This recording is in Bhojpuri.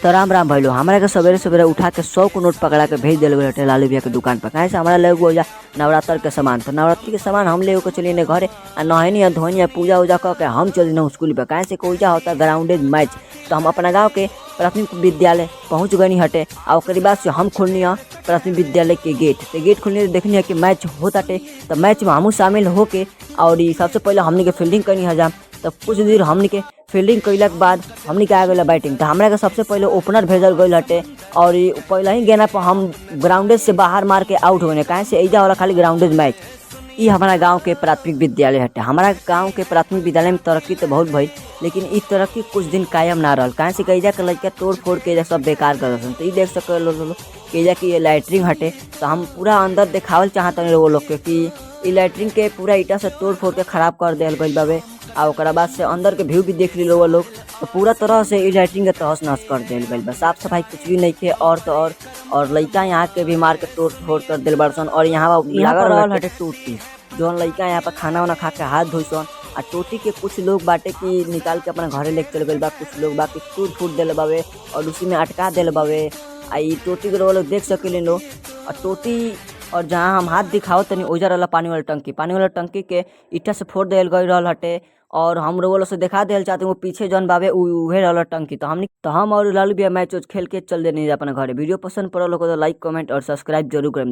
तो राम राम भैलो हमारा के सवेरे सवेरे उठा के 100 को नोट पकड़ा के भेज दिल हटे लालू भैया के दुकान पर। कहे से हमारा ले हो जा नवरात्र के सामान, तो नवरात्रि के सामान हम ले चलिए घरे आ नहनी धोनी पूजा उजा करके हम चल ना स्कूल पे। कहे से कोई होता ग्राउंडेज मैच, तो हम अपना गाँव के प्राथमिक विद्यालय पहुँच गई हटे। और उसके बाद से हम खोलनी प्राथमिक विद्यालय के गेट, तो गेट खोलने देखनी है कि मैच होता टे, तो मैच में हमू शामिल होके और सबसे पहले हमने के फील्डिंग करनी है। तो कुछ देर हमने के फील्डिंग कैला के बाद हमने के आ गई बैटिंग, तो हमारा के सबसे पहले ओपनर भेजल गई हटे। और पहले ही गेना पर हम ग्राउंडेज से बाहर मार के आउट हो गए। कहे से ऐजा वाला खाली ग्राउंडेज मैच। ये हमारा गांव के प्राथमिक विद्यालय हटे। हमारा गांव के प्राथमिक विद्यालय में तरक्की तो बहुत भई, लेकिन इस तरक्की कुछ दिन कायम ना रहा। कहे से कैजा के लड़का तोड़ फोड़ के सब बेकार कर सन। तो ये देख सके कैजा की ये लैटरिंग हटे, तो हम पूरा अंदर देखावल चाहते वो लोग के कि ये लैटरिंग के पूरा ईटा से तोड़ फोड़ के खराब कर दिया गई बाबे। और ओकरा बाद से अंदर के व्यू भी देख ली वो लोग, तो पूरा तरह से लैटरिंग के तहस नहस कर दिया गई बा। साफ सफाई कुछ भी नहीं थे। और तो और लड़का यहाँ के भी मार के तोड़ फोड़ कर दिल बरसन। और यहाँ लगा हटे टूटी, जौन लड़का यहाँ पर खाना वाना खा के हाथ धोसन। आ टोटी के कुछ लोग बाटे कि निकाल के अपना घरे लेके चल गए बा, कुछ लोग बाकी टूट फूट दिल बावे और उसी में अटका दिल बावे। आ ये टोटी के लोग देख सकेले लो। और टोटी और जहाँ हम हाथ दिखाओ तनी ओजर वाला पानी वाला टंकी के ईटा से फोड़ दिल गई रहल हटे। और हम लोग से दिखा दिल चाहते वो पीछे जौन बाबे उहे रहल टंकी। तो हम और लालू भैया मैच खेल के चल देनी अपना घरे। वीडियो पसंद पड़ल हो तो लाइक कमेंट और सब्सक्राइब जरूर करें।